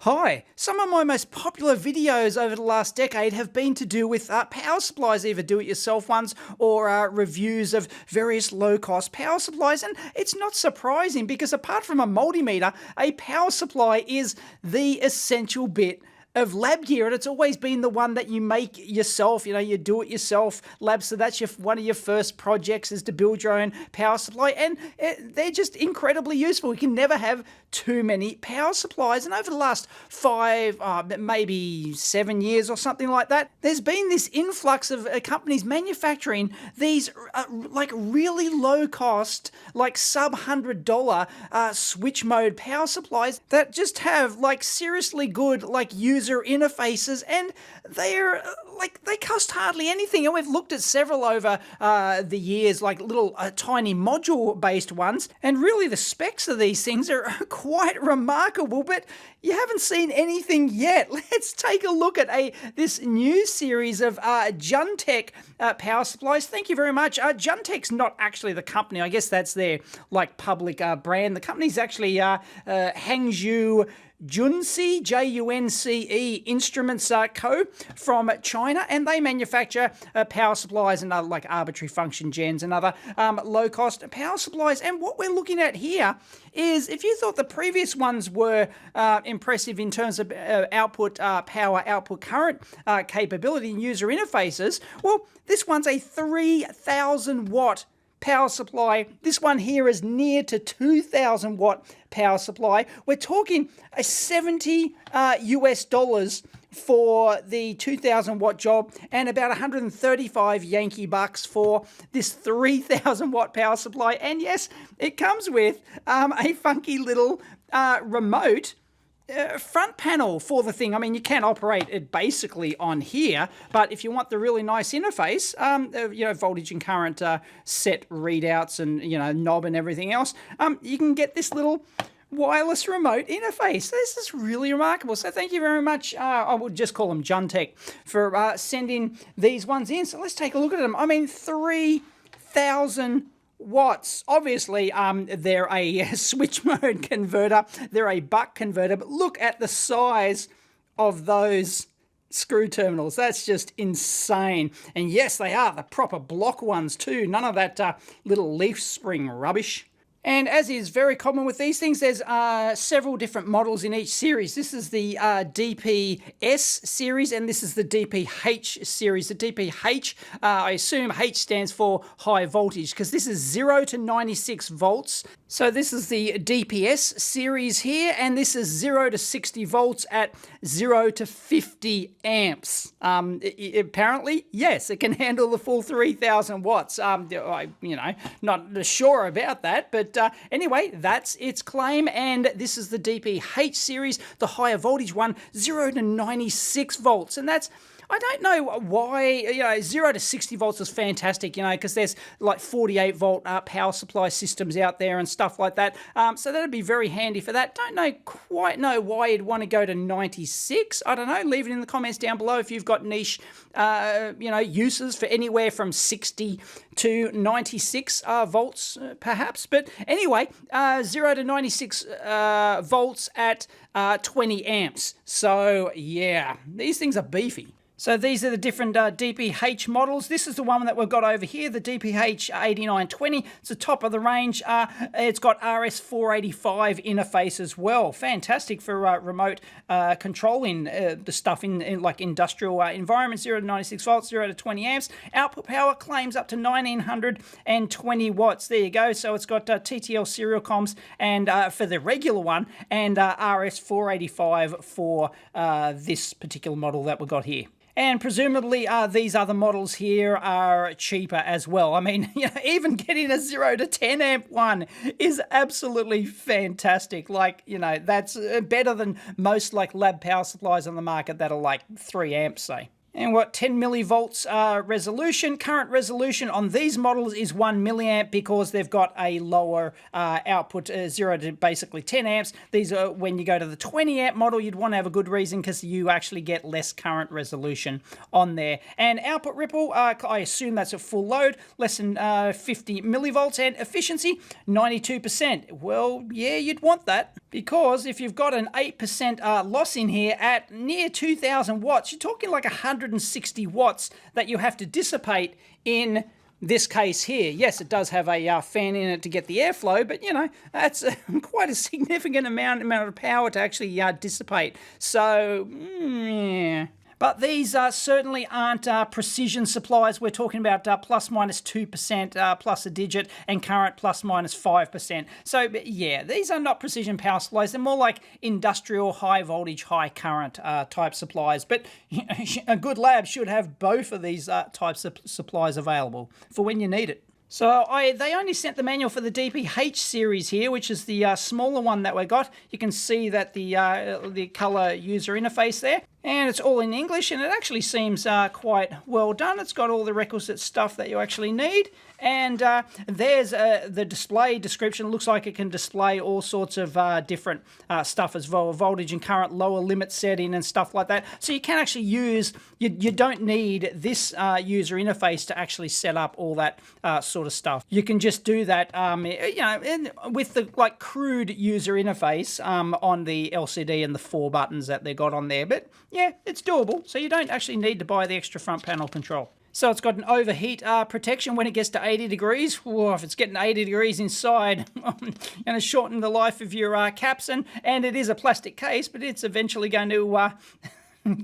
Hi, some of my most popular videos over the last decade have been to do with power supplies, either do-it-yourself ones or reviews of various low-cost power supplies. And it's not surprising because apart from a multimeter, a power supply is the essential bit of lab gear, and it's always been the one that you make yourself, you do it yourself lab. So that's one of your first projects, is to build your own power supply, and they're just incredibly useful. You can never have too many power supplies. And over the last 5, maybe 7 years or something like that, there's been this influx of companies manufacturing these like really low cost, like sub $100 switch mode power supplies that just have like seriously good like user interfaces, and they're like, they cost hardly anything. And we've looked at several over the years, like little tiny module based ones, and really the specs of these things are quite remarkable, but you haven't seen anything yet. Let's take a look at this new series of Juntech power supplies. Thank you very much. Juntek's not actually the company. I guess that's their like public brand. The company's actually Hangzhou Junce, Junce Instruments Co. from China, and they manufacture power supplies and other like arbitrary function gens and other low-cost power supplies. And what we're looking at here is, if you thought the previous ones were impressive in terms of output power, output current capability and user interfaces, well, this one's a 3,000 watt power supply. This one here is near to 2,000 watt power supply. We're talking a $70 US for the 2,000 watt job, and about 135 Yankee bucks for this 3,000 watt power supply. And yes, it comes with a funky little remote front panel for the thing. I mean, you can operate it basically on here, but if you want the really nice interface, voltage and current set readouts and, knob and everything else, you can get this little wireless remote interface. This is really remarkable. So thank you very much. I would just call them Juntech for sending these ones in. So let's take a look at them. I mean, 3,000 watts. Obviously, they're a switch mode converter. They're a buck converter, but look at the size of those screw terminals. That's just insane. And yes, they are the proper block ones too. None of that little leaf spring rubbish. And as is very common with these things, there's several different models in each series. This is the DPS series, and this is the DPH series. The DPH, I assume H stands for high voltage, because this is 0 to 96 volts. So this is the DPS series here, and this is 0 to 60 volts at 0 to 50 amps. Apparently, yes, it can handle the full 3,000 watts. Not sure about that, but anyway, that's its claim. And this is the DPH series, the higher voltage one, 0 to 96 volts, and that's, I don't know why, 0 to 60 volts is fantastic, because there's like 48 volt power supply systems out there and stuff like that. So that'd be very handy for that. Don't quite know why you'd want to go to 96. I don't know. Leave it in the comments down below if you've got niche, uses for anywhere from 60 to 96 volts, perhaps. But anyway, 0 to 96 volts at 20 amps. So yeah, these things are beefy. So these are the different DPH models. This is the one that we've got over here, the DPH 8920. It's the top of the range. It's got RS485 interface as well. Fantastic for remote controlling the stuff in like industrial environments. 0 to 96 volts, 0 to 20 amps. Output power claims up to 1,920 watts. There you go. So it's got TTL serial comms and for the regular one, and RS485 for this particular model that we've got here. And presumably these other models here are cheaper as well. I mean, even getting a 0 to 10 amp one is absolutely fantastic. Like, that's better than most like lab power supplies on the market that are like 3 amps, say. And what, 10 millivolts resolution. Current resolution on these models is 1 milliamp because they've got a lower output, 0 to basically 10 amps. These are, when you go to the 20 amp model, you'd want to have a good reason because you actually get less current resolution on there. And output ripple, I assume that's at full load, less than 50 millivolts, and efficiency, 92%. Well, yeah, you'd want that, because if you've got an 8% loss in here at near 2,000 watts, you're talking like 160 watts that you have to dissipate in this case here. Yes, it does have a fan in it to get the airflow, but you know, that's quite a significant amount of power to actually dissipate. So, yeah. But these certainly aren't precision supplies. We're talking about plus minus 2%, plus a digit, and current plus minus 5%. So yeah, these are not precision power supplies. They're more like industrial high voltage, high current type supplies. But a good lab should have both of these types of supplies available for when you need it. So they only sent the manual for the DPH series here, which is the smaller one that we got. You can see that the color user interface there. And it's all in English, and it actually seems quite well done. It's got all the requisite stuff that you actually need. And there's the display description. It looks like it can display all sorts of different stuff as well, voltage and current, lower limit setting and stuff like that. So you can actually use, you don't need this user interface to actually set up all that sort of stuff. You can just do that, you know, with the like crude user interface on the LCD and the 4 buttons that they got on there. But yeah, it's doable. So you don't actually need to buy the extra front panel control. So it's got an overheat protection when it gets to 80 degrees. Whoa, if it's getting 80 degrees inside, going to shorten the life of your caps. And it is a plastic case, but it's eventually going to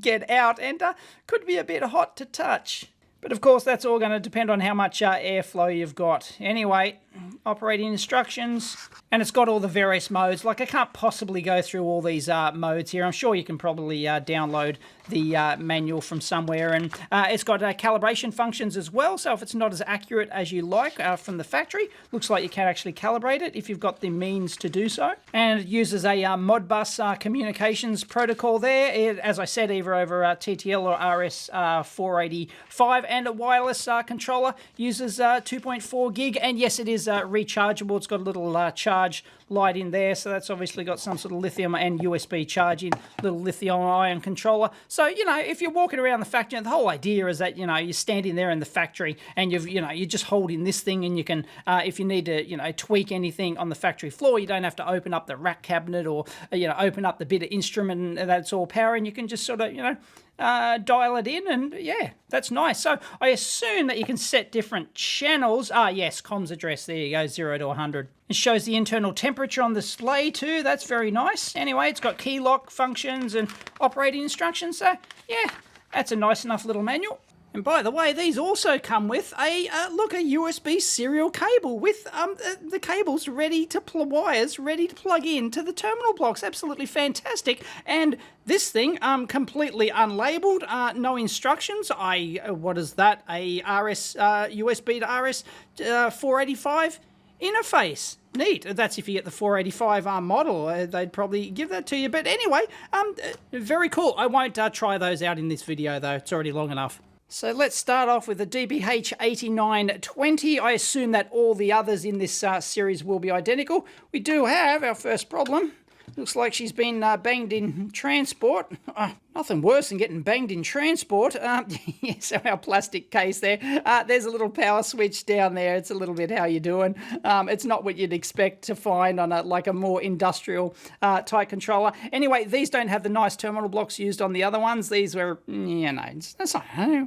get out and could be a bit hot to touch. But of course, that's all going to depend on how much airflow you've got. Anyway, operating instructions, and it's got all the various modes. Like, I can't possibly go through all these modes here. I'm sure you can probably download the manual from somewhere, and it's got modulation functions as well. So if it's not as accurate as you like from the factory, looks like you can actually calibrate it if you've got the means to do so. And it uses a Modbus communications protocol there, as I said, either over TTL or RS485, and a wireless controller. Uses 2.4 gig, and yes, it is rechargeable. It's got a little charge light in there, so that's obviously got some sort of lithium and USB charging, little lithium-ion controller. So, you know, if you're walking around the factory, the whole idea is that, you know, you're standing there in the factory and you're just holding this thing, and you can, if you need to, you know, tweak anything on the factory floor, you don't have to open up the rack cabinet or, you know, open up the bit of instrument that's all powering. You can just sort of, you know, dial it in, and yeah, that's nice. So I assume that you can set different channels. Yes, comms address, there you go, 0 to 100. It shows the internal temperature on the display too. That's very nice. Anyway, it's got key lock functions and operating instructions. So yeah, that's a nice enough little manual. And by the way, these also come with a USB serial cable with the cables ready to wires ready to plug into the terminal blocks. Absolutely fantastic. And this thing, completely unlabeled, no instructions. What is that? A USB to RS 485 interface. Neat. That's if you get the 485 model. They'd probably give that to you. But anyway, very cool. I won't try those out in this video though. It's already long enough. So let's start off with the DPH8920. I assume that all the others in this series will be identical. We do have our first problem. Looks like she's been banged in transport. Nothing worse than getting banged in transport. So our plastic case there. There's a little power switch down there. It's a little bit how you doing. It's not what you'd expect to find on a more industrial type controller. Anyway, these don't have the nice terminal blocks used on the other ones. These were, you know,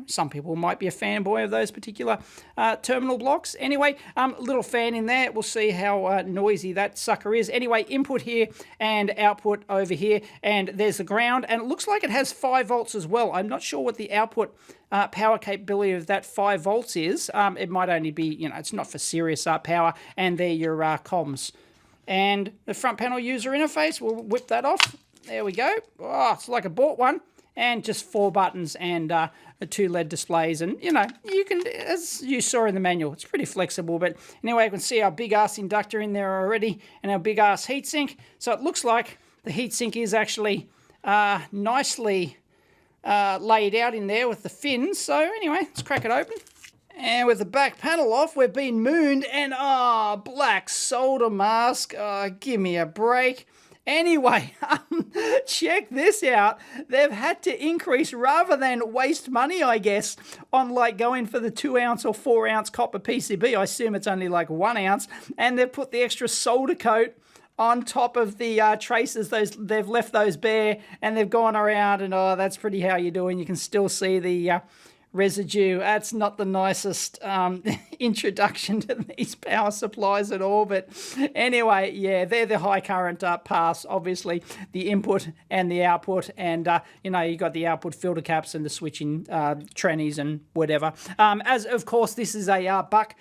some people might be a fanboy of those particular terminal blocks. Anyway, little fan in there. We'll see how noisy that sucker is. Anyway, input here and output over here, and there's the ground, and it looks like it has 5 volts as well. I'm not sure what the output power capability of that 5 volts is. It might only be, you know, it's not for serious power, and they're your comms. And the front panel user interface, we'll whip that off. There we go. Oh, it's like I bought one, and just 4 buttons and 2 LED displays, and you know, you can, as you saw in the manual, it's pretty flexible. But anyway, you can see our big ass inductor in there already, and our big ass heatsink. So it looks like the heatsink is actually nicely laid out in there with the fins. So anyway, let's crack it open. And with the back panel off, we've been mooned, and black solder mask. Give me a break. Anyway, check this out. They've had to increase, rather than waste money, I guess, on like going for the 2 ounce or 4 ounce copper PCB. I assume it's only like 1 ounce. And they've put the extra solder coat on top of the traces. They've left those bare, and they've gone around, and that's pretty how you're doing. You can still see the residue. That's not the nicest introduction to these power supplies at all, but anyway, yeah, they're the high current paths, obviously the input and the output, and you got the output filter caps and the switching trannies and whatever. As of course this is a buck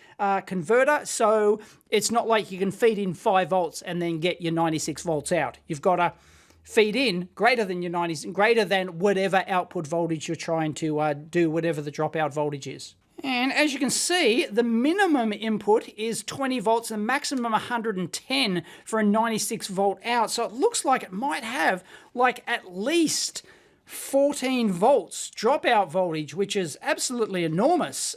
converter, so it's not like you can feed in 5 volts and then get your 96 volts out. You've got to feed in greater than your 90s, greater than whatever output voltage you're trying to do, whatever the dropout voltage is. And as you can see, the minimum input is 20 volts and maximum 110 for a 96 volt out. So it looks like it might have like at least 14 volts dropout voltage, which is absolutely enormous.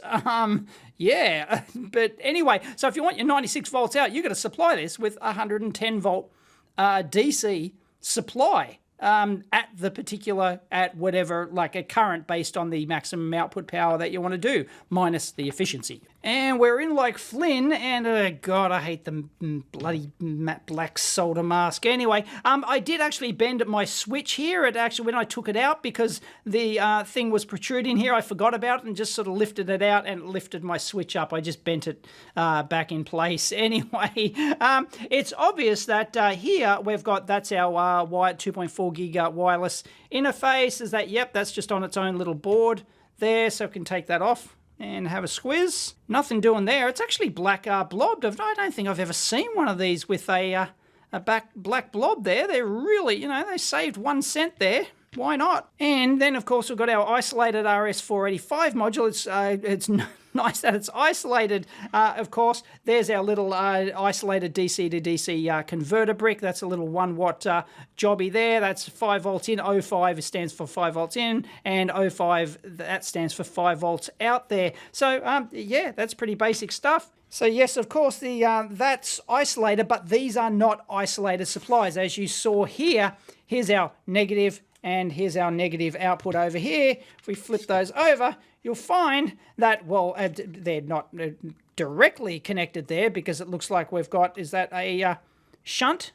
Yeah, but anyway, so if you want your 96 volts out, you've got to supply this with 110 volt DC supply at whatever, like a current based on the maximum output power that you want to do, minus the efficiency. And we're in like Flynn, and God, I hate the bloody matte black solder mask. Anyway, I did actually bend my switch here. It actually, when I took it out, because the thing was protruding here, I forgot about it and just sort of lifted it out and lifted my switch up. I just bent it back in place. Anyway, it's obvious that here we've got, that's our wired 2.4 gig wireless interface. Is that, yep, that's just on its own little board there, so we can take that off and have a squiz. Nothing doing there. It's actually black blobbed. I don't think I've ever seen one of these with a black blob there. They're really, they saved 1 cent there. Why not? And then, of course, we've got our isolated RS485 module. It's nice that it's isolated, of course. There's our little isolated DC to DC converter brick. That's a little 1 watt jobby there. That's 5 volts in. 05 stands for 5 volts in, and 05, that stands for 5 volts out there. So, yeah, that's pretty basic stuff. So yes, of course, that's isolated, but these are not isolated supplies. As you saw here, here's our negative, and here's our negative output over here. If we flip those over, you'll find that, well, they're not directly connected there, because it looks like we've got, is that a shunt?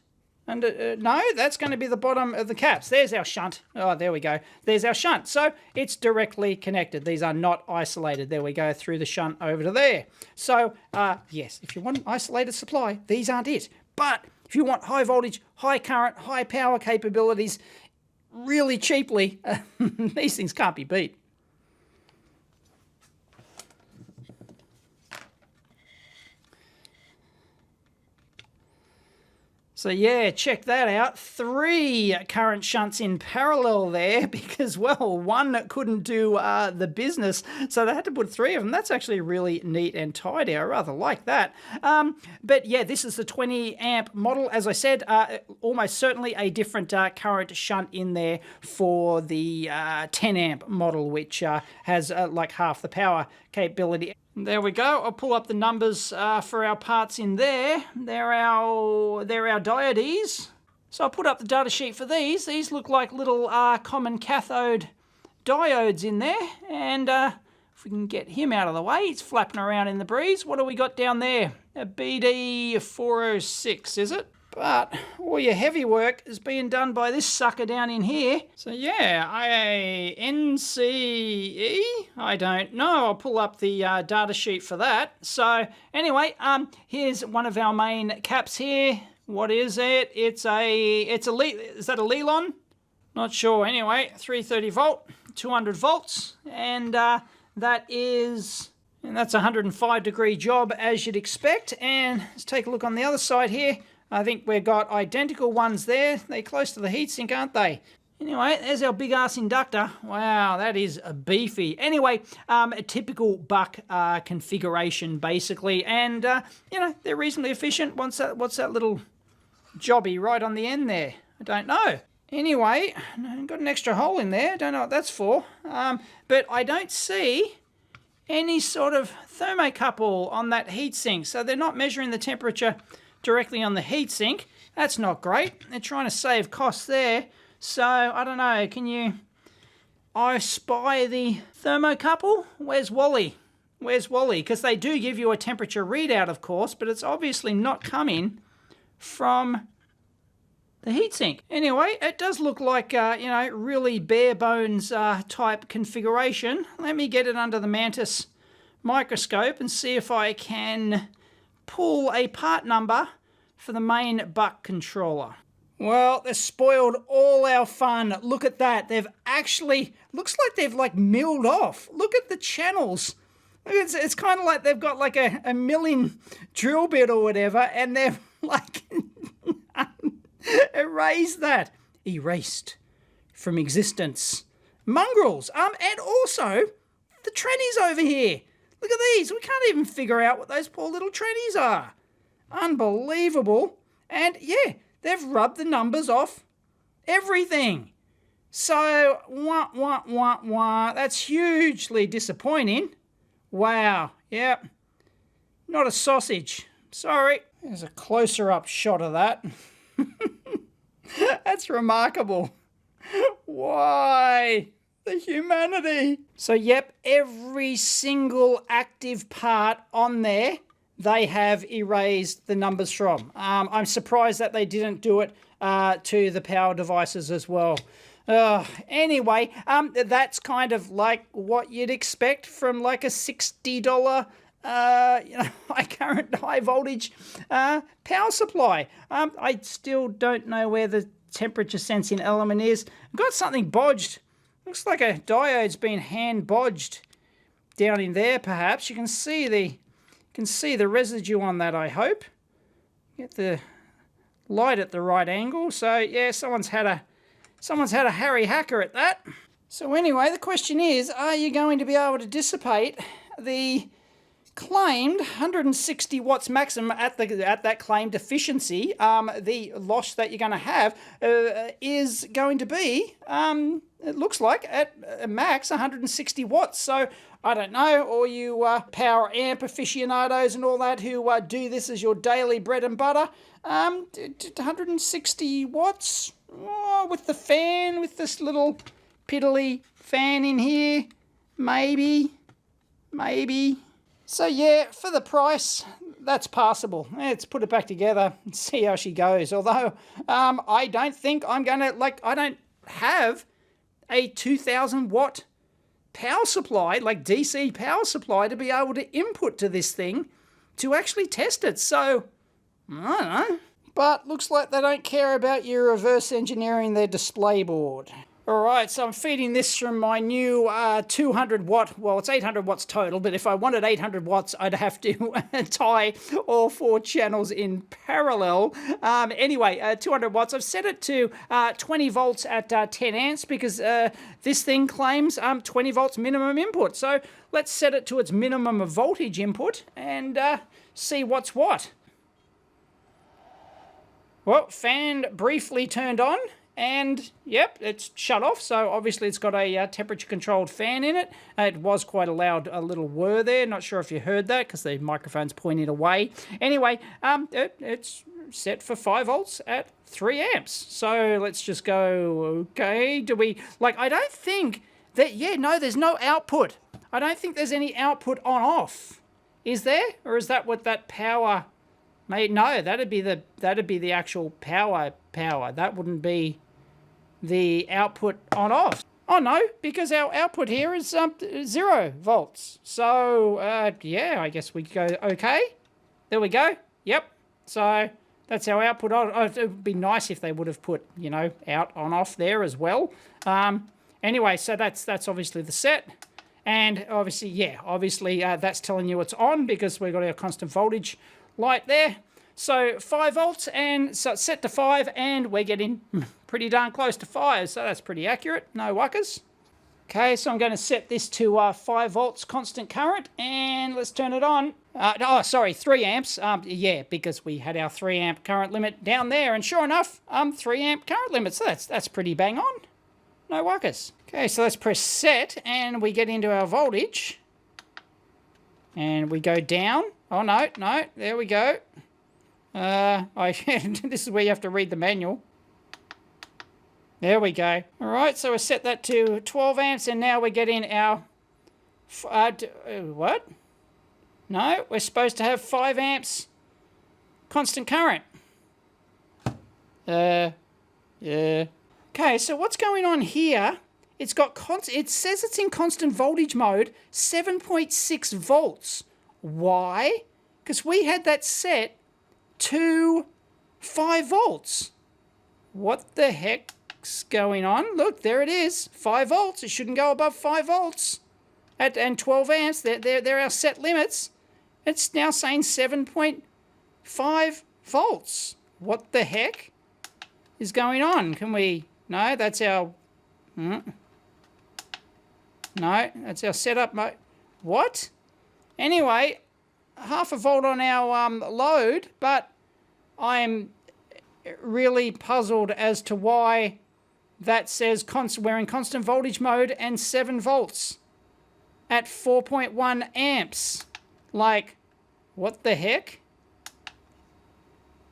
And no, that's going to be the bottom of the caps. There's our shunt. Oh, there we go. There's our shunt. So it's directly connected. These are not isolated. There we go, through the shunt over to there. So, yes, if you want an isolated supply, these aren't it. But if you want high voltage, high current, high power capabilities really cheaply, these things can't be beat. So yeah, check that out. 3 current shunts in parallel there, because, well, one couldn't do the business, so they had to put 3 of them. That's actually really neat and tidy. I rather like that. But yeah, this is the 20 amp model. As I said, almost certainly a different current shunt in there for the 10 amp model, which has like half the power capability. There we go. I'll pull up the numbers for our parts in there. They're our diodes. So I'll put up the data sheet for these. These look like little common cathode diodes in there. And if we can get him out of the way, he's flapping around in the breeze. What do we got down there? A BD406, is it? But all your heavy work is being done by this sucker down in here. So yeah, NCE? I don't know. I'll pull up the data sheet for that. So anyway, here's one of our main caps here. What is it? It's a is that a Lelon? Not sure. Anyway, 330 volt, 200 volts, and that's a 105-degree job, as you'd expect. And let's take a look on the other side here. I think we've got identical ones there. They're close to the heatsink, aren't they? Anyway, there's our big-ass inductor. Wow, that is beefy. Anyway, a typical buck configuration, basically. And, they're reasonably efficient. What's that little jobby right on the end there? I don't know. Anyway, got an extra hole in there. Don't know what that's for. But I don't see any sort of thermocouple on that heatsink. So they're not measuring the temperature directly on the heatsink. That's not great. They're trying to save costs there. So, I don't know. Can I spy the thermocouple? Where's Wally? Where's Wally? Because they do give you a temperature readout, of course, but it's obviously not coming from the heatsink. Anyway, it does look like, really bare bones type configuration. Let me get it under the Mantis microscope and see if I can pull a part number for the main buck controller. Well, they've spoiled all our fun. Look at that. They've actually, looks like they've like milled off. Look at the channels. It's kind of like they've got like a milling drill bit or whatever, and they've like erased that. Erased from existence. Mongrels. And also the trannies over here. Look at these. We can't even figure out what those poor little trannies are. Unbelievable. And yeah, they've rubbed the numbers off everything. So, that's hugely disappointing. Wow, yep. Not a sausage. Sorry. There's a closer up shot of that. That's remarkable. Why? The humanity. So, yep, every single active part on there, they have erased the numbers from. I'm surprised that they didn't do it to the power devices as well. Anyway, that's kind of like what you'd expect from like a $60 high current, high voltage power supply. I still don't know where the temperature sensing element is. I've got something bodged. Looks like a diode's been hand bodged down in there. Perhaps you can see the residue on that. I hope. Get the light at the right angle. So yeah, someone's had a Harry Hacker at that. So anyway, the question is, are you going to be able to dissipate the claimed 160 watts maximum at that claimed efficiency? The loss that you're going to have is going to be, it looks like, at max 160 watts. So I don't know, all you power amp aficionados and all that who do this as your daily bread and butter, 160 watts with the fan, with this little piddly fan in here, maybe. So yeah, for the price, that's passable. Let's put it back together and see how she goes. Although I don't think I'm going to, I don't have a 2000 watt power supply, like DC power supply, to be able to input to this thing to actually test it. So, I don't know. But looks like they don't care about you reverse engineering their display board. Alright, so I'm feeding this from my new 200 watt, well it's 800 watts total, but if I wanted 800 watts I'd have to tie all 4 channels in parallel. Anyway, 200 watts, I've set it to 20 volts at 10 amps because this thing claims 20 volts minimum input. So let's set it to its minimum of voltage input and see what's what. Well, fan briefly turned on. And, yep, it's shut off, so obviously it's got a temperature-controlled fan in it. It was quite a loud little whir there. Not sure if you heard that, because the microphone's pointing away. Anyway, it's set for 5 volts at 3 amps. So let's just go, okay, do we... I don't think that... Yeah, no, there's no output. I don't think there's any output on-off. Is there? Or is that what that power... No, that'd be the actual power. That wouldn't be the output on off. Oh no, because our output here is 0 volts. So yeah, I guess we go okay. There we go. Yep. So that's our output on. Oh, it would be nice if they would have put, out on off there as well. Anyway, so that's obviously the set. And obviously, that's telling you it's on because we've got our constant voltage light there. So 5 volts, and so it's set to 5, and we're getting pretty darn close to 5, so that's pretty accurate, no wuckers. Okay, so I'm going to set this to 5 volts constant current, and let's turn it on. Sorry, 3 amps. Yeah, because we had our 3 amp current limit down there, and sure enough, 3 amp current limit. So that's pretty bang on. No wuckers. Okay, so let's press set, and we get into our voltage, and we go down. Oh no, there we go. This is where you have to read the manual. There we go. All right, so we set that to 12 amps, and now we're getting our what? No, we're supposed to have 5 amps constant current. Yeah. Okay, so what's going on here? It says it's in constant voltage mode, 7.6 volts. Why? Because we had that set to 5 volts. What the heck's going on? Look, there it is, 5 volts. It shouldn't go above 5 volts. And 12 amps, they're our set limits. It's now saying 7.5 volts. What the heck is going on? Can we... No, that's our... No, that's our setup mode. What? Anyway, half a volt on our load, but I'm really puzzled as to why that says we're in constant voltage mode and 7 volts at 4.1 amps. Like, what the heck?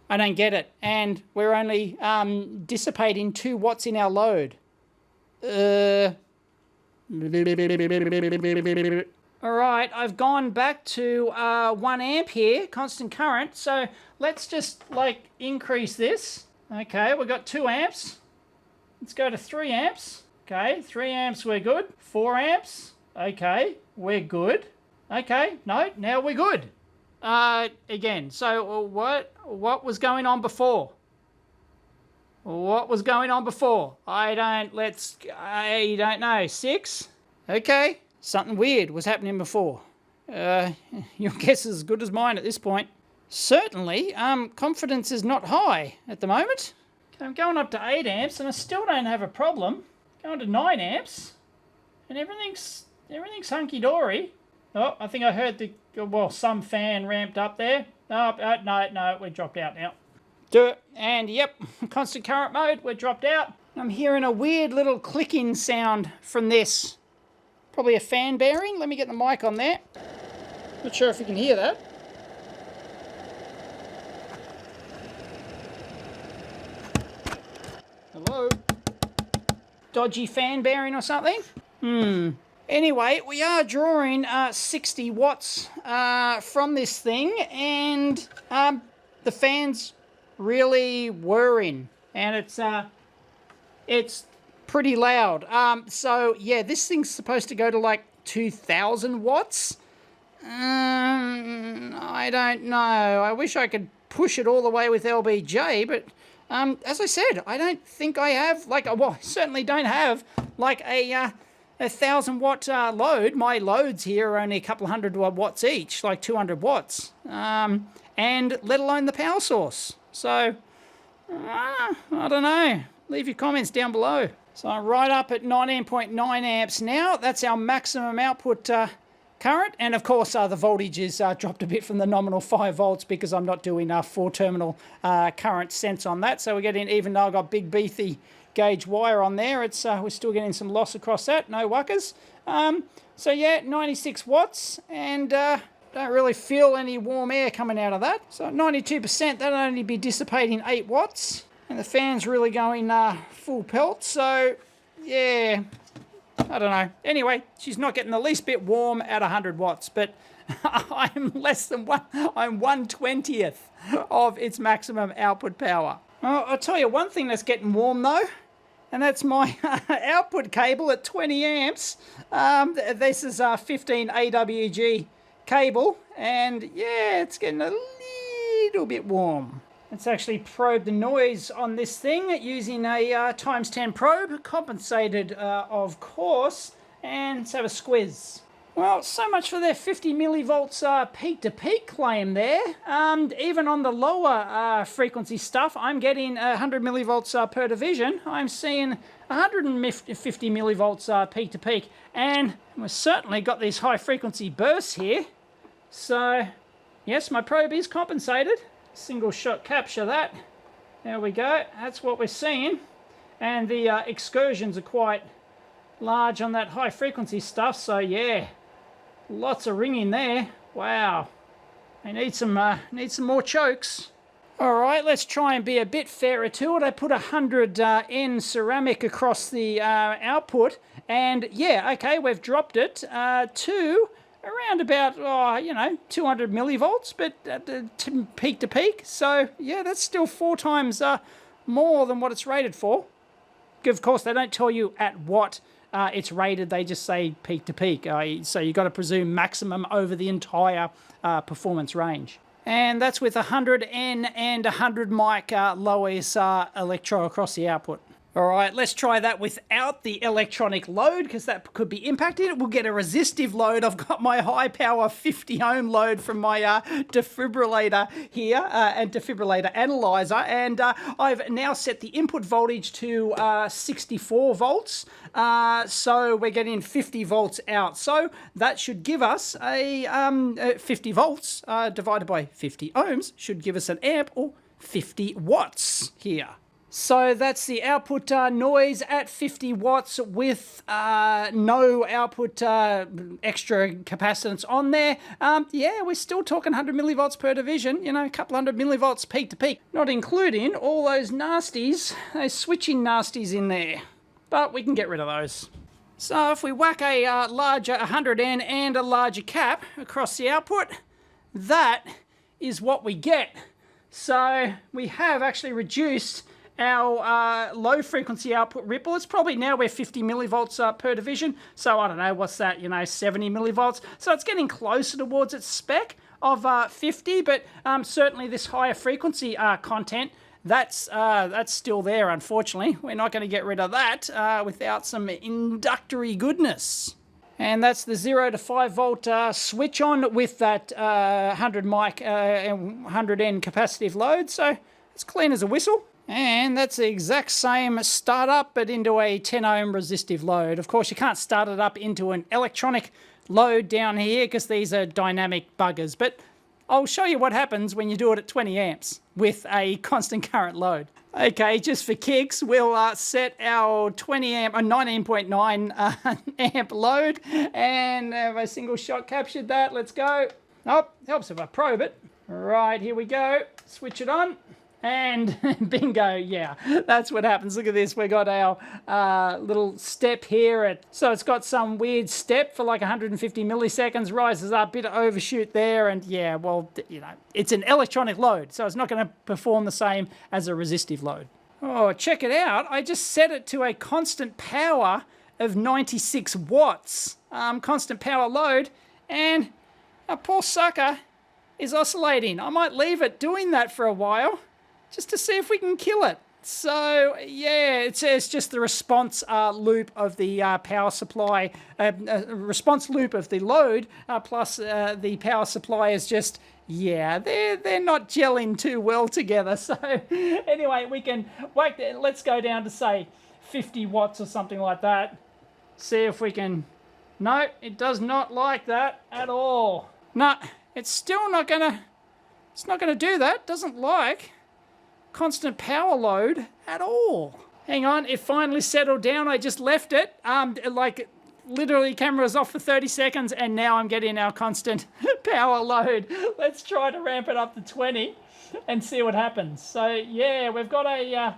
I don't get it. And we're only dissipating 2 watts in our load. Alright, I've gone back to 1 amp here, constant current. So let's just, like, increase this. Okay, we've got 2 amps. Let's go to 3 amps. Okay, 3 amps, we're good. 4 amps. Okay, we're good. Okay, no, now we're good. Again, so what was going on before? What was going on before? I don't know. 6? Okay, something weird was happening before. Your guess is as good as mine at this point. Certainly, confidence is not high at the moment. Okay, I'm going up to 8 amps and I still don't have a problem. Going to 9 amps and everything's hunky-dory. Oh, I think I heard some fan ramped up there. No, we dropped out now. Do it. And yep, constant current mode, we're dropped out. I'm hearing a weird little clicking sound from this. Probably a fan bearing. Let me get the mic on there. Not sure if you can hear that. Hello? Dodgy fan bearing or something? Anyway, we are drawing 60 watts from this thing, and the fan's really whirring, and it's pretty loud. So yeah, this thing's supposed to go to like 2,000 watts. I don't know. I wish I could push it all the way with LBJ, but as I said, I don't think I have I certainly don't have like a 1,000 watt load. My loads here are only a couple of hundred watts each, like 200 watts, and let alone the power source. So I don't know. Leave your comments down below. So I'm right up at 19.9 amps now. That's our maximum output current, and of course the voltage is dropped a bit from the nominal 5 volts because I'm not doing 4-terminal current sense on that. So we're getting, even though I've got big beefy gauge wire on there, it's we're still getting some loss across that. No wuckers. So yeah, 96 watts, and don't really feel any warm air coming out of that. So at 92%, that'll only be dissipating 8 watts, and the fan's really going full pelt. So yeah, I don't know. Anyway, she's not getting the least bit warm at 100 watts, but I'm less than I'm 1/20th of its maximum output power. Well, I'll tell you one thing that's getting warm though, and that's my output cable at 20 amps. This is a 15 AWG cable, and yeah, it's getting a little bit warm. Let's actually probe the noise on this thing using a times 10 probe, compensated of course, and let's have a squiz. Well, so much for their 50 millivolts peak-to-peak claim there. Even on the lower frequency stuff, I'm getting 100 millivolts per division. I'm seeing 150 millivolts peak-to-peak. And we've certainly got these high-frequency bursts here. So, Yes, my probe is compensated. Single shot capture that. There we go. That's what we're seeing. And the excursions are quite large on that high frequency stuff. So yeah, lots of ringing there. Wow. I need some more chokes. All right, let's try and be a bit fairer to it. I put 100 N ceramic across the output, and yeah, okay, we've dropped it to around about, 200 millivolts, but peak to peak. So yeah, that's still 4 times more than what it's rated for. Of course, they don't tell you at what it's rated. They just say peak to peak. So you've got to presume maximum over the entire performance range. And that's with 100 N and 100 mic low ESR electro across the output. All right, let's try that without the electronic load, because that could be impacted. We'll get a resistive load. I've got my high power 50 ohm load from my defibrillator here, and defibrillator analyzer, and I've now set the input voltage to 64 volts. So we're getting 50 volts out. So that should give us a 50 volts divided by 50 ohms should give us an amp, or 50 watts here. So that's the output noise at 50 watts with no output extra capacitance on there. Yeah, we're still talking 100 millivolts per division, a couple hundred millivolts peak to peak, not including all those nasties, those switching nasties in there. But we can get rid of those. So if we whack a larger 100N and a larger cap across the output, that is what we get. So we have actually reduced our low frequency output ripple. It's probably now we're 50 millivolts per division. So I don't know, what's that, 70 millivolts. So it's getting closer towards its spec of 50, but certainly this higher frequency content, that's still there, unfortunately. We're not going to get rid of that without some inductory goodness. And that's the 0 to 5 volt switch on with that 100 mic and 100N capacitive load. So it's clean as a whistle. And that's the exact same startup, but into a 10 ohm resistive load. Of course, you can't start it up into an electronic load down here because these are dynamic buggers. But I'll show you what happens when you do it at 20 amps with a constant current load. Okay, just for kicks, we'll set our 20 amp, 19.9 amp load, and have a single shot captured that. Let's go. Oh, helps if I probe it. Right, here we go. Switch it on. And bingo, yeah, that's what happens. Look at this. We got our little step here. So it's got some weird step for like 150 milliseconds, rises up, bit of overshoot there. And yeah, well, it's an electronic load, so it's not going to perform the same as a resistive load. Oh, check it out. I just set it to a constant power of 96 watts, constant power load, and our poor sucker is oscillating. I might leave it doing that for a while, just to see if we can kill it. So yeah, it says just the response loop of the power supply, response loop of the load, plus the power supply is just, yeah, they're not gelling too well together. So anyway, we can whack that. Let's go down to say 50 watts or something like that. See if we can. No, it does not like that at all. No, it's still not gonna. It's not gonna do that. Doesn't like constant power load at all. Hang on, it finally settled down. I just left it. Like literally camera was off for 30 seconds and now I'm getting our constant power load. Let's try to ramp it up to 20 and see what happens. So yeah, we've got a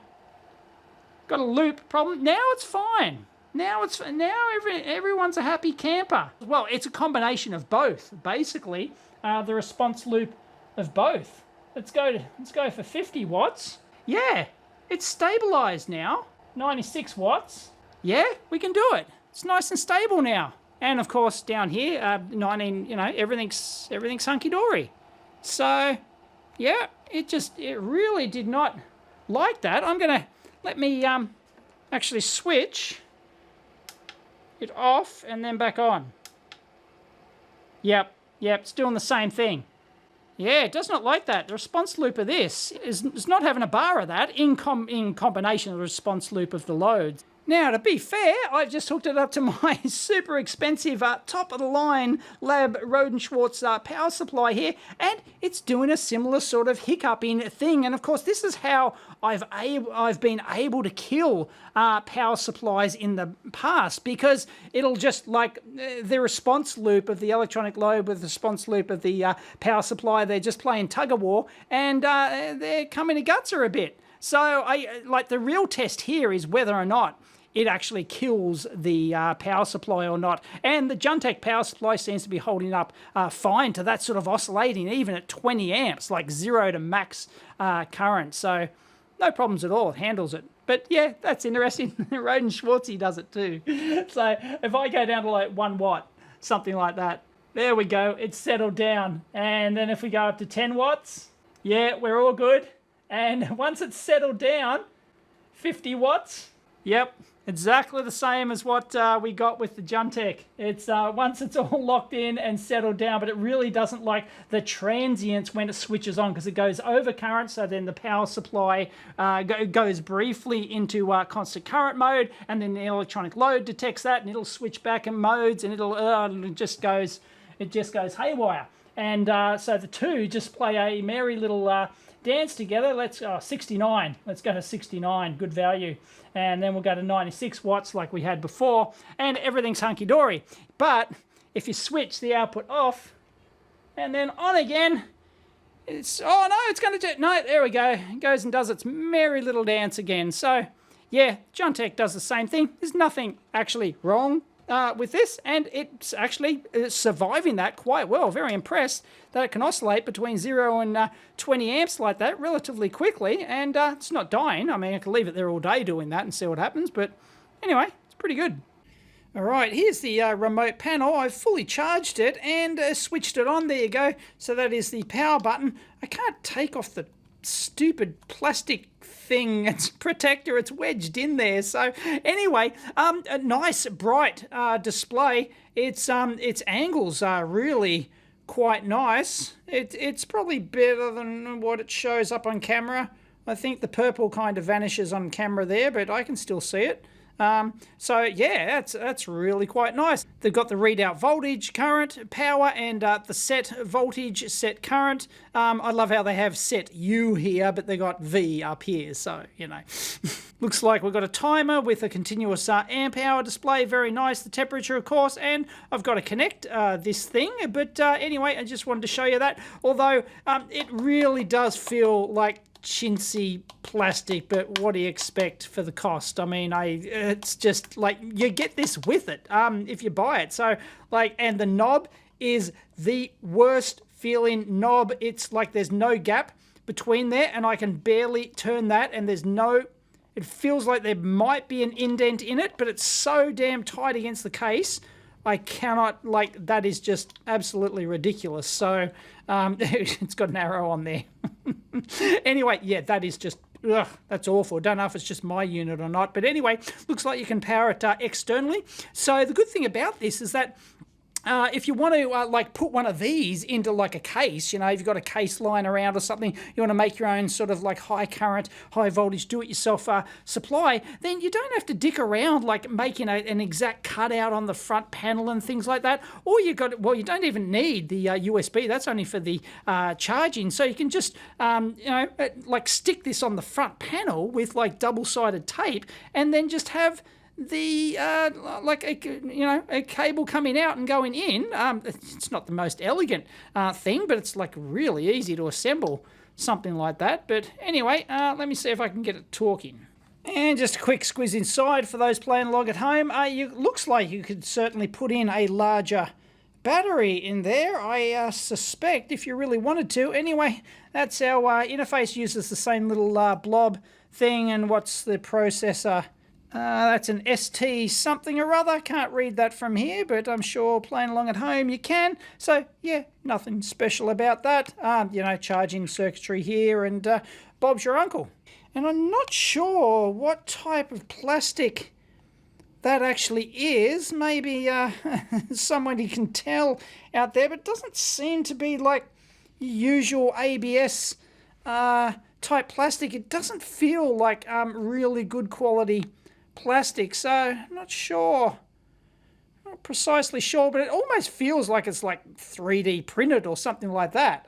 loop problem. Now it's fine. Now everyone's a happy camper. Well, it's a combination of both, basically. The response loop of both. Let's go for 50 watts. Yeah, it's stabilized now. 96 watts. Yeah, we can do it. It's nice and stable now. And of course, down here, 19, everything's hunky-dory. So, yeah, it really did not like that. Let me actually switch it off and then back on. Yep, it's doing the same thing. Yeah, it does not like that. The response loop of this is not having a bar of that in combination with the response loop of the load. Now, to be fair, I've just hooked it up to my super expensive, top-of-the-line Lab Rodenschwartz power supply here, and it's doing a similar sort of hiccuping thing. And of course, this is how I've been able to kill power supplies in the past, because it'll just, like, the response loop of the electronic load with the response loop of the power supply, they're just playing tug-of-war, and they're coming to gutser a bit. So, the real test here is whether or not it actually kills the power supply or not. And the Juntech power supply seems to be holding up fine to that sort of oscillating, even at 20 amps, like 0 to max current. So no problems at all, it handles it. But yeah, that's interesting. Roden Schwartzy does it too. So if I go down to like 1 watt, something like that, there we go, it's settled down. And then if we go up to 10 watts, yeah, we're all good. And once it's settled down, 50 watts, yep, exactly the same as what we got with the Juntech. It's once it's all locked in and settled down, but it really doesn't like the transients when it switches on, because it goes over current, so then the power supply goes briefly into constant current mode, and then the electronic load detects that, and it'll switch back in modes, and it just goes haywire. And so the two just play a merry little dance together. Let's 69. Let's go to 69. Good value. And then we'll go to 96 watts like we had before, and everything's hunky-dory. But if you switch the output off and then on again, it's, oh no, it's going to do, no, there we go. It goes and does its merry little dance again. So yeah, Juntech does the same thing. There's nothing actually wrong with this, and it's actually surviving that quite well. Very impressed that it can oscillate between 0 and 20 amps like that relatively quickly, and it's not dying. I mean, I could leave it there all day doing that and see what happens, but anyway, it's pretty good. All right, here's the remote panel. I've fully charged it and switched it on. There you go. So that is the power button. I can't take off the stupid plastic thing, it's protector, it's wedged in there. So anyway, a nice bright display. Its angles are really quite nice. It's probably better than what it shows up on camera. I think the purple kind of vanishes on camera there, but I can still see it. So yeah, that's really quite nice. They've got the readout voltage, current, power, and the set voltage, set current. I love how they have set U here, but they got V up here, so, you know. Looks like we've got a timer with a continuous amp hour display. Very nice. The temperature, of course, and I've got to connect this thing. But anyway, I just wanted to show you that. Although it really does feel like chintzy plastic, but what do you expect for the cost? I mean, it's just like you get this with it if you buy it. So like, and the knob is the worst feeling knob. It's like there's no gap between there, and I can barely turn that, and there's no, it feels like there might be an indent in it, but it's so damn tight against the case, I cannot, like, that is just absolutely ridiculous. So it's got an arrow on there. Anyway, yeah, that is just, ugh, that's awful. Don't know if it's just my unit or not. But anyway, looks like you can power it externally. So the good thing about this is that if you want to like put one of these into like a case, you know, if you've got a case lying around or something, you want to make your own sort of like high current, high voltage, do-it-yourself supply, then you don't have to dick around like making an exact cutout on the front panel and things like that. Or you got, well, you don't even need the USB. That's only for the charging. So you can just, you know, like stick this on the front panel with like double-sided tape, and then just have the like a, you know, a cable coming out and going in. It's not the most elegant thing, but it's like really easy to assemble something like that. But anyway, let me see if I can get it talking. And just a quick squeeze inside for those playing along at home. Looks like you could certainly put in a larger battery in there, I suspect, if you really wanted to. Anyway, that's our interface. Uses the same little blob thing. And what's the processor? That's an ST something or other. Can't read that from here, but I'm sure playing along at home you can. So yeah, nothing special about that. You know, charging circuitry here, and Bob's your uncle. And I'm not sure what type of plastic that actually is. Maybe somebody can tell out there, but it doesn't seem to be like usual ABS type plastic. It doesn't feel like really good quality plastic, so not sure. Not precisely sure, but it almost feels like it's like 3D printed or something like that.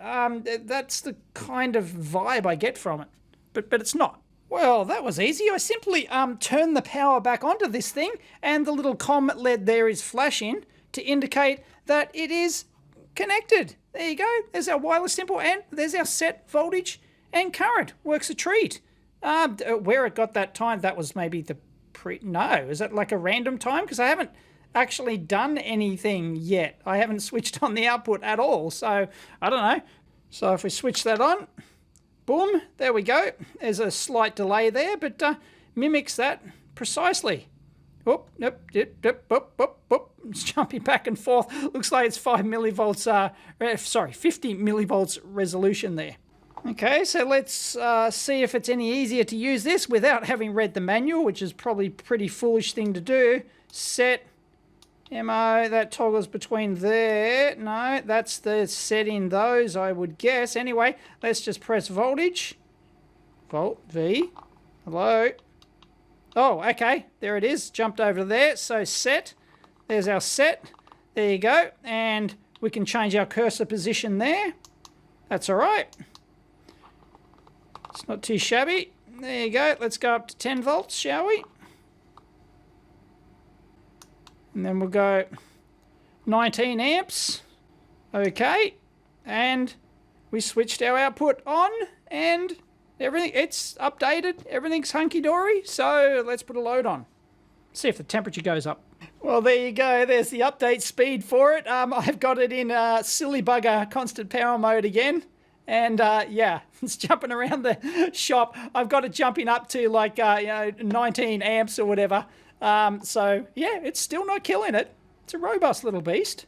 That's the kind of vibe I get from it, but it's not. Well, that was easy. I simply turn the power back onto this thing, and the little COM LED there is flashing to indicate that it is connected. There you go. There's our wireless symbol, and there's our set voltage and current. Works a treat. Where it got that time, that was maybe the no, is that like a random time? Because I haven't actually done anything yet. I haven't switched on the output at all, so I don't know. So if we switch that on, boom, there we go. There's a slight delay there, but mimics that precisely. Oh, nope, it's jumping back and forth. Looks like it's 5 millivolts, 50 millivolts resolution there. Okay, so let's see if it's any easier to use this without having read the manual, which is probably a pretty foolish thing to do. Set MO, that toggles between there. No, that's the setting those, I would guess. Anyway, let's just press voltage. Volt, V. Hello. Oh, okay, there it is. Jumped over there. So set. There's our set. There you go. And we can change our cursor position there. That's all right. It's not too shabby. There you go. Let's go up to 10 volts, shall we? And then we'll go 19 amps. Okay. And we switched our output on and everything, it's updated. Everything's hunky-dory. So let's put a load on. See if the temperature goes up. Well, there you go. There's the update speed for it. I've got it in silly bugger constant power mode again. And yeah, it's jumping around the shop. I've got it jumping up to like 19 amps or whatever. So yeah, it's still not killing it. It's a robust little beast.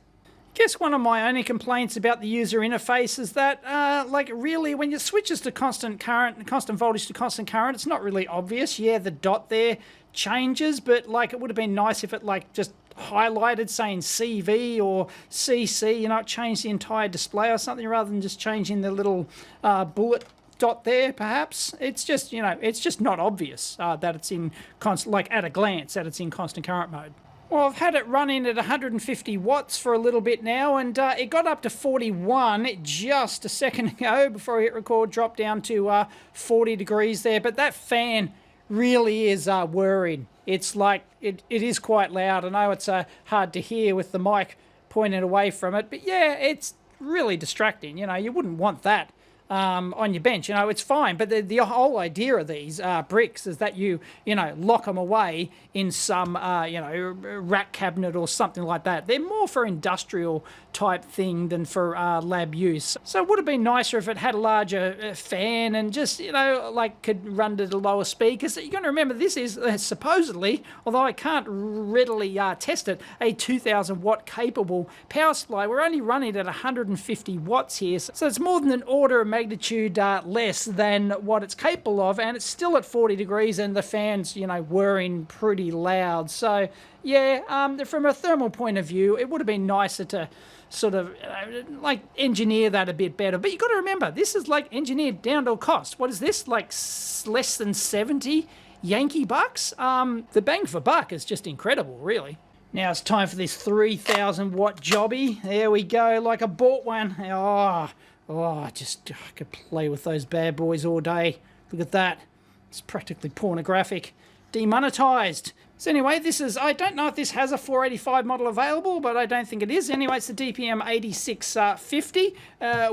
Guess one of my only complaints about the user interface is that, like, really, when you switches to constant current, constant voltage to constant current, it's not really obvious. Yeah, the dot there changes, but like, it would have been nice if it like just highlighted saying CV or CC, you know, change the entire display or something rather than just changing the little bullet dot there, perhaps. It's just, you know, it's just not obvious that it's in constant, like at a glance, that it's in constant current mode. Well, I've had it running at 150 watts for a little bit now, and it got up to 41 just a second ago before I hit record, dropped down to 40 degrees there, but that fan really is worrying. It's like, it is quite loud. I know it's hard to hear with the mic pointed away from it, but yeah, it's really distracting. You know, you wouldn't want that on your bench. You know, it's fine, but the whole idea of these bricks is that you know, lock them away in some, you know, rack cabinet or something like that. They're more for industrial type thing than for lab use. So it would have been nicer if it had a larger fan and just, you know, like could run to the lower speed, because you're going to remember this is supposedly, although I can't readily test it, a 2000 watt capable power supply. We're only running at 150 watts here, so it's more than an order of magnitude less than what it's capable of, and it's still at 40 degrees and the fan's, you know, whirring pretty loud. So yeah, from a thermal point of view, it would have been nicer to sort of like engineer that a bit better. But you got to remember, this is like engineered down to cost. What is this, like less than 70 Yankee bucks? The bang for buck is just incredible, really. Now it's time for this 3000 watt jobby. There we go, like I bought one. Oh, I could play with those bad boys all day. Look at that. It's practically pornographic. Demonetized. So anyway, this is, I don't know if this has a 485 model available, but I don't think it is. Anyway, it's the DPM 8650,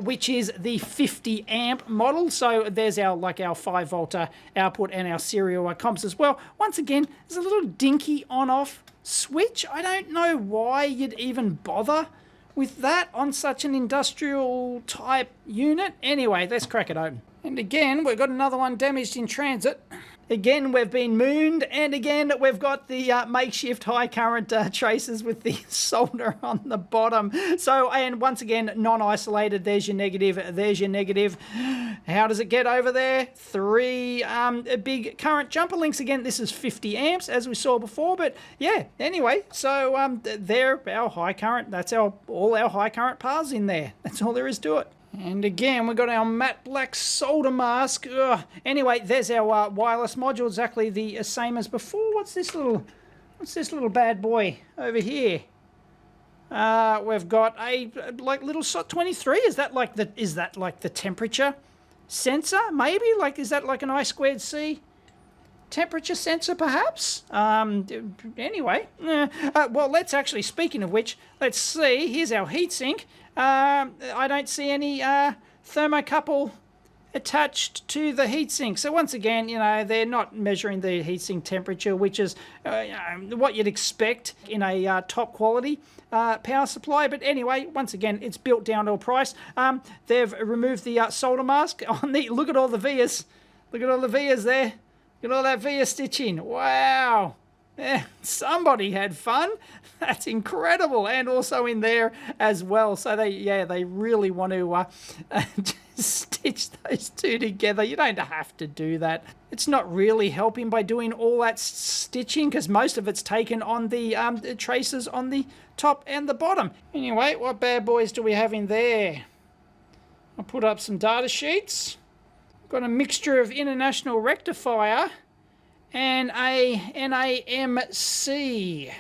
which is the 50 amp model. So there's our, like our 5 volt output and our serial comps as well. Once again, there's a little dinky on off switch. I don't know why you'd even bother with that on such an industrial type unit. Anyway, let's crack it open. And again, we've got another one damaged in transit. Again, we've been mooned, and again, we've got the makeshift high current traces with the solder on the bottom. So, and once again, non-isolated. There's your negative, there's your negative. How does it get over there? 3 big current jumper links. Again, this is 50 amps, as we saw before, but yeah, anyway, so there, our high current, that's all our high current paths in there. That's all there is to it. And again, we've got our matte black solder mask. Ugh. Anyway, there's our wireless module, exactly the same as before. What's this little bad boy over here? We've got a like little SOT23. Is that like the temperature sensor? Maybe is that like an I2C temperature sensor, perhaps? Anyway, well, let's actually. Speaking of which, let's see. Here's our heatsink. I don't see any thermocouple attached to the heatsink. So once again, they're not measuring the heatsink temperature, which is what you'd expect in a top quality power supply. But anyway, once again, it's built down to a price. They've removed the solder mask on the. Look at all the vias. Look at all the vias there. Look at all that via stitching. Wow. Yeah, somebody had fun. That's incredible. And also in there as well. So they really want to stitch those two together. You don't have to do that. It's not really helping by doing all that stitching, because most of it's taken on the traces on the top and the bottom. Anyway, what bad boys do we have in there? I'll put up some data sheets. Got a mixture of international rectifier and a NAMC.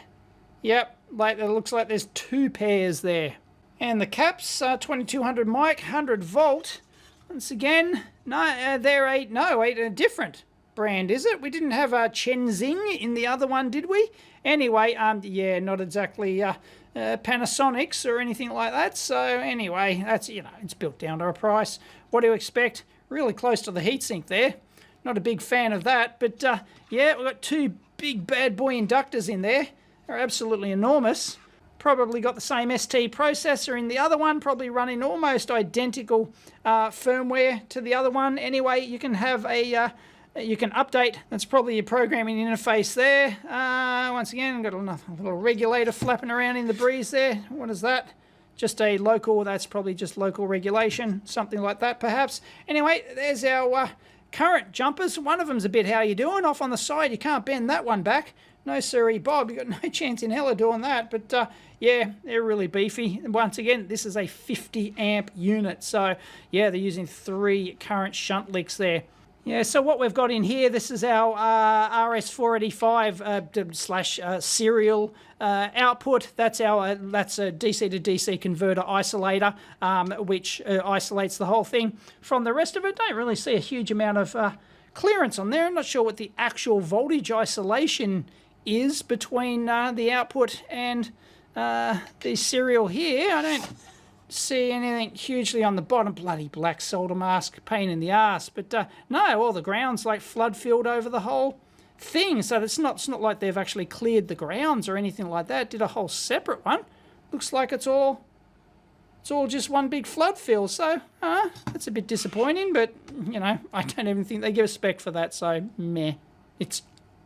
Yep, it looks like there's two pairs there. And the caps are 2200 mic, 100 volt. Once again, no, they're a different brand, is it? We didn't have a Chenzing in the other one, did we? Anyway, yeah, not exactly Panasonics or anything like that. So anyway, that's, it's built down to a price. What do you expect? Really close to the heatsink there. Not a big fan of that, but yeah, we've got two big bad boy inductors in there. They're absolutely enormous. Probably got the same ST processor in the other one, probably running almost identical firmware to the other one. Anyway, you can have you can update. That's probably your programming interface there. Once again, got a little regulator flapping around in the breeze there. What is that? Just a local, that's probably just local regulation, something like that perhaps. Anyway, there's our current jumpers. One of them's a bit how you doing off on the side. You can't bend that one back. No siree, Bob, you got no chance in hell of doing that. But yeah, they're really beefy. Once again, this is a 50 amp unit. So yeah, they're using 3 current shunt links there. Yeah, so what we've got in here, this is our RS485 slash serial output. That's a DC to DC converter isolator, which isolates the whole thing from the rest of it. Don't really see a huge amount of clearance on there. I'm not sure what the actual voltage isolation is between the output and the serial here. I don't see anything hugely on the bottom. Bloody black solder mask, pain in the ass. But no, all the ground's like flood filled over the whole thing. So it's not like they've actually cleared the grounds or anything like that. Did a whole separate one. Looks like it's all just one big flood fill. So that's a bit disappointing. But I don't even think they give a spec for that. So meh. It's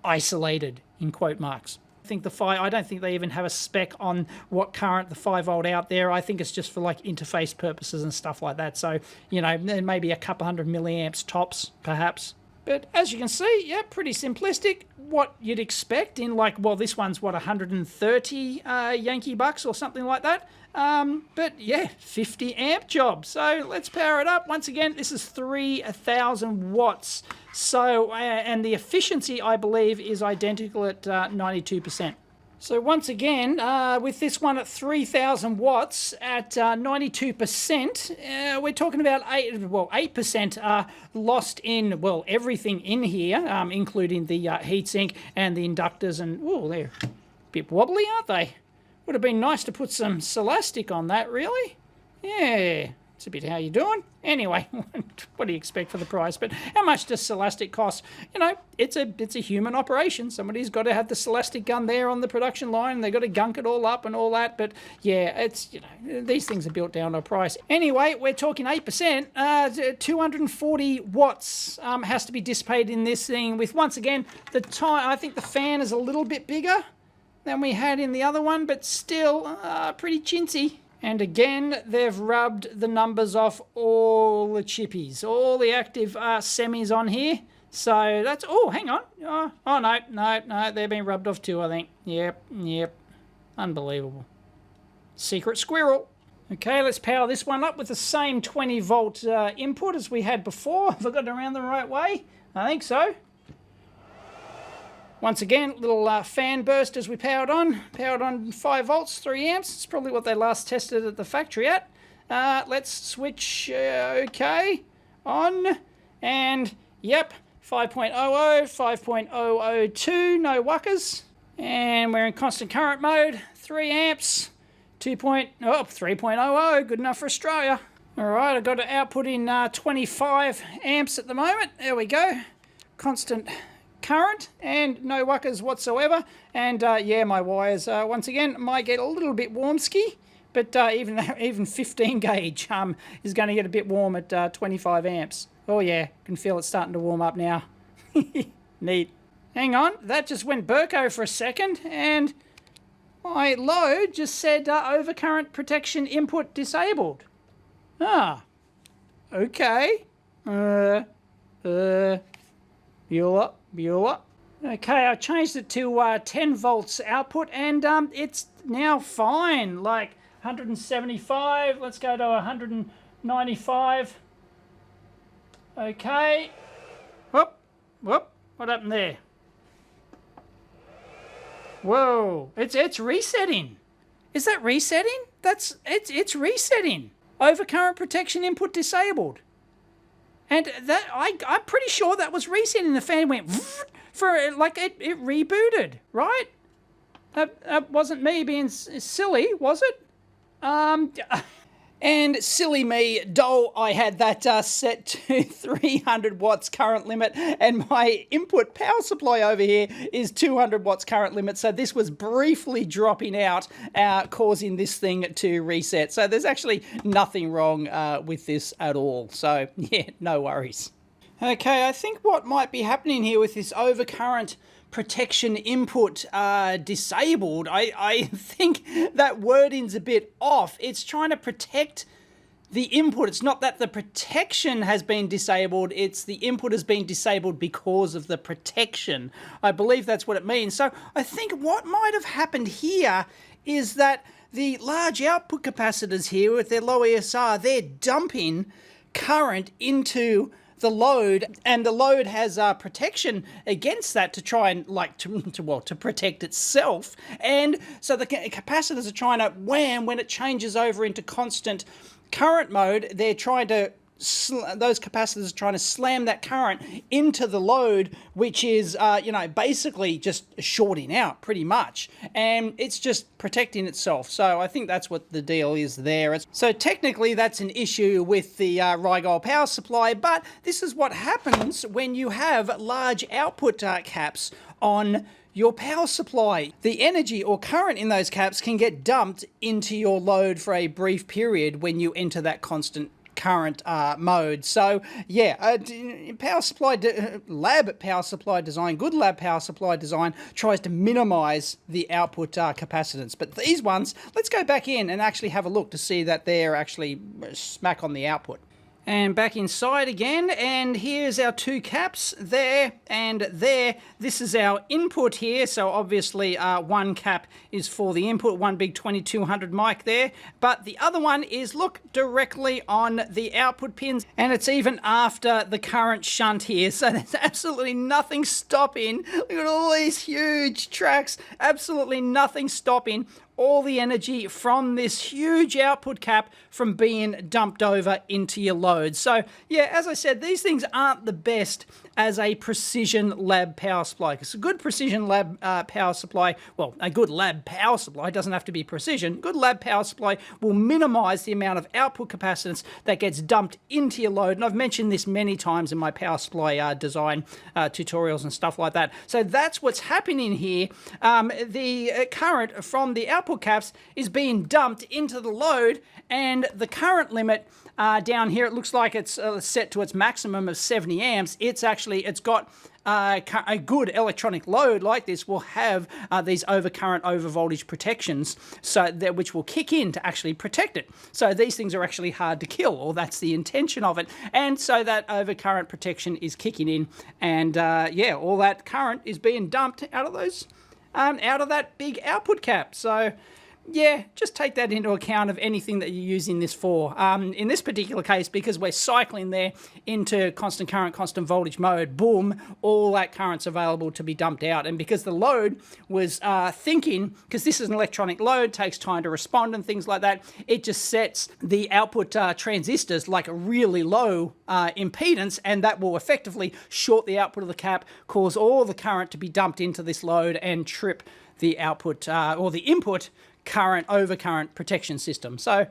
isolated in quote marks. I don't think they even have a spec on what current the 5 volt out there. I think it's just for like interface purposes and stuff like that. So, maybe a couple hundred milliamps tops, perhaps. But as you can see, yeah, pretty simplistic. What you'd expect in this one's 130 Yankee bucks or something like that. But yeah, 50 amp job. So let's power it up. Once again, this is 3,000 watts. So, and the efficiency, I believe, is identical at 92%. So once again, with this one at 3,000 watts at 92%, we're talking about 8% lost in, everything in here, including the heatsink and the inductors. And, they're a bit wobbly, aren't they? Would have been nice to put some Celastic on that, really. Yeah, it's a bit how you doing. Anyway, what do you expect for the price? But how much does Celastic cost? It's a human operation. Somebody's got to have the Celastic gun there on the production line, and they've got to gunk it all up and all that. But yeah, it's, these things are built down to a price. Anyway, we're talking 8%. 240 watts has to be dissipated in this thing with, once again, I think the fan is a little bit bigger than we had in the other one, but still pretty chintzy. And again, they've rubbed the numbers off all the chippies, all the active semis on here. So that's, hang on. Oh, no, they've been rubbed off too, I think. Yep, unbelievable. Secret squirrel. Okay, let's power this one up with the same 20 volt input as we had before. Have I got it around the right way? I think so. Once again, little fan burst as we powered on 5 volts, 3 amps. It's probably what they last tested at the factory at. Let's switch, okay, on, and yep, 5.00, 5.002, no wuckers. And we're in constant current mode, 3 amps, 3.00, good enough for Australia. All right, I've got an output in 25 amps at the moment. There we go, constant current and no wuckers whatsoever. And yeah, my wires once again might get a little bit warmsky, but even 15 gauge is going to get a bit warm at 25 amps. Oh yeah, can feel it starting to warm up now. Neat. Hang on, that just went Burko for a second, and my load just said overcurrent protection input disabled. Ah, okay. Bueller. Okay, I changed it to 10 volts output, and it's now fine. Like 175, let's go to 195. Okay. Whoop, what happened there? Whoa, it's resetting. Is that resetting? It's resetting. Overcurrent protection input disabled. And that I'm pretty sure that was resetting. The fan went for like it rebooted, right? That wasn't me being silly, was it? And silly me, I had that set to 300 watts current limit, and my input power supply over here is 200 watts current limit, so this was briefly dropping out, causing this thing to reset. So there's actually nothing wrong with this at all, so yeah, no worries. Okay, I think what might be happening here with this overcurrent protection input disabled, I think that wording's a bit off. It's trying to protect the input. It's not that the protection has been disabled, it's the input has been disabled because of the protection. I believe that's what it means. So I think what might have happened here is that the large output capacitors here with their low ESR, they're dumping current into the load, and the load has protection against that to try and to protect itself, and so the capacitors are trying to when it changes over into constant current mode, they're trying to those capacitors are trying to slam that current into the load, which is basically just shorting out pretty much, and it's just protecting itself. So I think that's what the deal is there. So technically that's an issue with the Rigol power supply, but this is what happens when you have large output caps on your power supply. The energy or current in those caps can get dumped into your load for a brief period when you enter that constant current mode. So yeah, power supply lab power supply design, good lab power supply design tries to minimize the output capacitance, but these ones, let's go back in and actually have a look to see that they're actually smack on the output. And back inside again, and here's our two caps, there and there. This is our input here, so obviously one cap is for the input, one big 2200 mic there, but the other one is, look, directly on the output pins, and it's even after the current shunt here, so there's absolutely nothing stopping. Look at all these huge tracks, absolutely nothing stopping all the energy from this huge output cap from being dumped over into your load. So yeah, as I said, these things aren't the best as a precision lab power supply, because a good precision lab power supply, well, a good lab power supply doesn't have to be precision. Good lab power supply will minimize the amount of output capacitance that gets dumped into your load, and I've mentioned this many times in my power supply design tutorials and stuff like that. So that's what's happening here. The current from the output caps is being dumped into the load, and the current limit down here, it looks like it's set to its maximum of 70 amps. It's got a good electronic load like this will have these overcurrent, overvoltage protections, so that which will kick in to actually protect it. So these things are actually hard to kill, or that's the intention of it. And so that overcurrent protection is kicking in, and yeah, all that current is being dumped out of those, out of that big output cap. So yeah, just take that into account of anything that you're using this for. In this particular case, because we're cycling there into constant current, constant voltage mode, boom, all that current's available to be dumped out. And because the load was thinking, because this is an electronic load, takes time to respond and things like that, it just sets the output transistors like a really low impedance, and that will effectively short the output of the cap, cause all the current to be dumped into this load and trip the output or the input current overcurrent protection system. So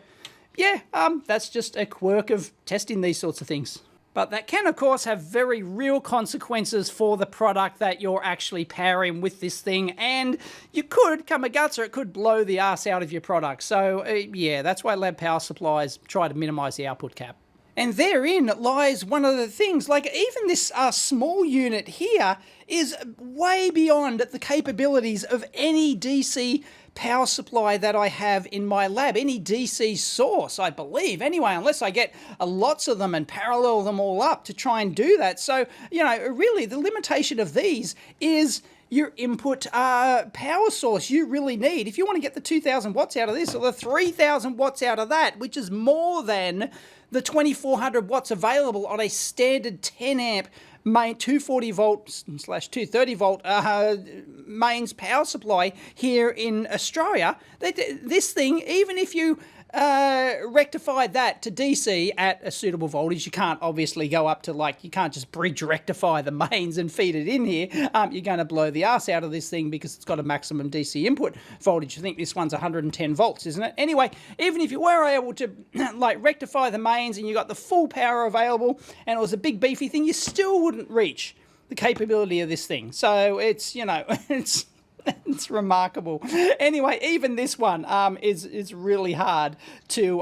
yeah, that's just a quirk of testing these sorts of things. But that can, of course, have very real consequences for the product that you're actually powering with this thing, and you could come a guts, or it could blow the arse out of your product. So yeah, that's why lab power supplies try to minimize the output cap. And therein lies one of the things, like even this small unit here is way beyond the capabilities of any DC power supply that I have in my lab, any DC source, I believe, anyway, unless I get lots of them and parallel them all up to try and do that. So, you know, really the limitation of these is your input power source you really need. If you want to get the 2,000 watts out of this, or the 3,000 watts out of that, which is more than the 2,400 watts available on a standard 10 amp main 240 volt / 230 volt mains power supply here in Australia. This thing, even if you rectify that to DC at a suitable voltage, you can't obviously go up to, like, you can't just bridge rectify the mains and feed it in here. You're going to blow the arse out of this thing because it's got a maximum DC input voltage. I think this one's 110 volts, isn't it? Anyway, even if you were able to like rectify the mains and you got the full power available and it was a big beefy thing, you still wouldn't reach the capability of this thing. So it's, you know, it's remarkable. Anyway, even this one is really hard to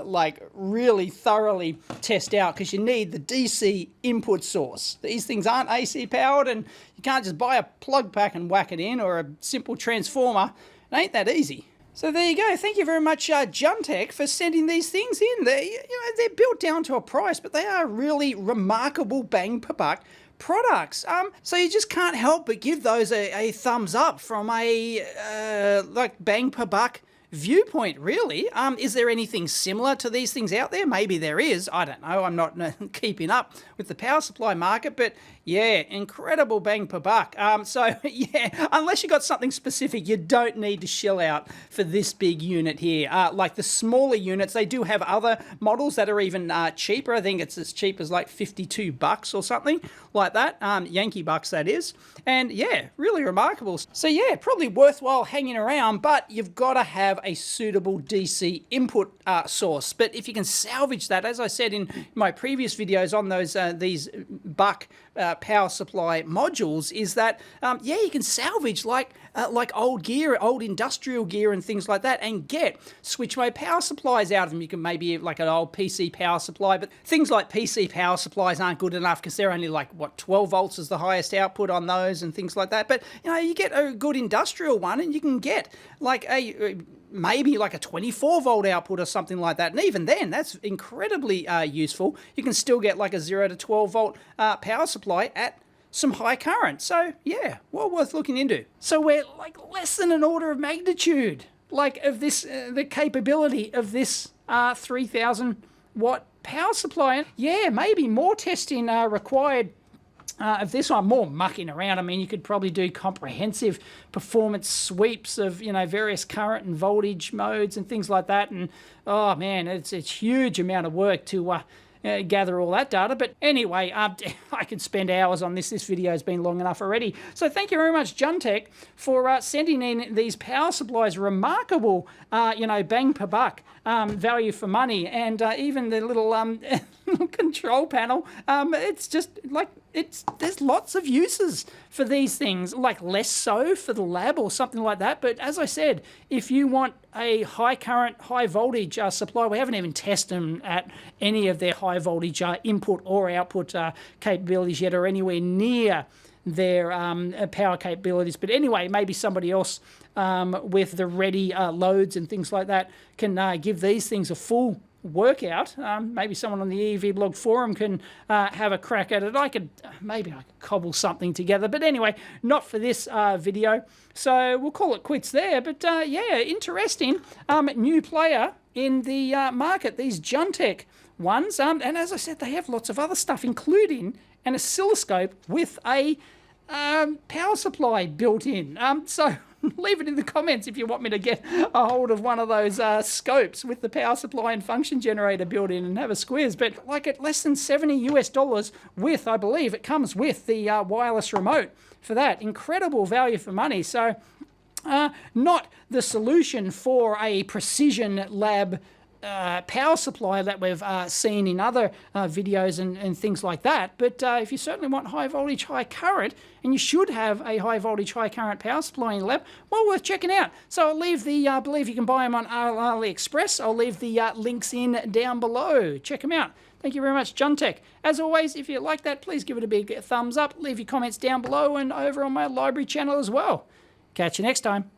like really thoroughly test out, because you need the DC input source. These things aren't AC powered, and you can't just buy a plug pack and whack it in, or a simple transformer. It ain't that easy. So there you go. Thank you very much, Juntech, for sending these things in. They're built down to a price, but they are really remarkable bang per buck products. So you just can't help but give those a thumbs up from a like bang per buck viewpoint, really. Is there anything similar to these things out there? Maybe there is. I don't know. I'm not keeping up with the power supply market, but yeah, incredible bang per buck. So yeah, unless you got something specific, you don't need to shell out for this big unit here. Like the smaller units, they do have other models that are even cheaper. I think it's as cheap as like $52 or something like that. Yankee bucks, that is. And yeah, really remarkable. So yeah, probably worthwhile hanging around, but you've got to have a suitable DC input source. But if you can salvage that, as I said in my previous videos on those these buck power supply modules, is that yeah, you can salvage like old gear, old industrial gear and things like that, and get switch mode power supplies out of them. You can maybe like an old PC power supply, but things like PC power supplies aren't good enough because they're only like, what, 12 volts is the highest output on those and things like that. But you know, you get a good industrial one and you can get like a maybe like a 24 volt output or something like that. And even then, that's incredibly useful. You can still get like a 0 to 12 volt power supply at some high current. So yeah, well worth looking into. So we're like less than an order of magnitude like of this, the capability of this 3,000 watt power supply. And yeah, maybe more testing required of this one, more mucking around. I mean, you could probably do comprehensive performance sweeps of, you know, various current and voltage modes and things like that. And oh man, it's a huge amount of work to gather all that data. But anyway, I could spend hours on this. This video has been long enough already. So thank you very much, Juntech, for sending in these power supplies. Remarkable, you know, bang per buck value for money. And even the little control panel, it's just like, there's lots of uses for these things, like less so for the lab or something like that. But as I said, if you want a high current, high voltage supply, we haven't even tested them at any of their high voltage input or output capabilities yet, or anywhere near their power capabilities. But anyway, maybe somebody else with the ready loads and things like that can give these things a full work out. Maybe someone on the EEVblog forum can have a crack at it. Maybe I could cobble something together. But anyway, not for this video. So we'll call it quits there. But yeah, interesting. New player in the market, these Juntech ones. And as I said, they have lots of other stuff, including an oscilloscope with a power supply built in. So leave it in the comments if you want me to get a hold of one of those scopes with the power supply and function generator built in and have a squiz. But like at less than $70 with, I believe it comes with the wireless remote for that. Incredible value for money. So not the solution for a precision lab power supply that we've seen in other videos and things like that. But if you certainly want high voltage, high current, and you should have a high voltage, high current power supply in your lab, well, worth checking out. So I'll leave the, I believe you can buy them on AliExpress. I'll leave the links in down below. Check them out. Thank you very much, Juntech. As always, if you like that, please give it a big thumbs up. Leave your comments down below and over on my library channel as well. Catch you next time.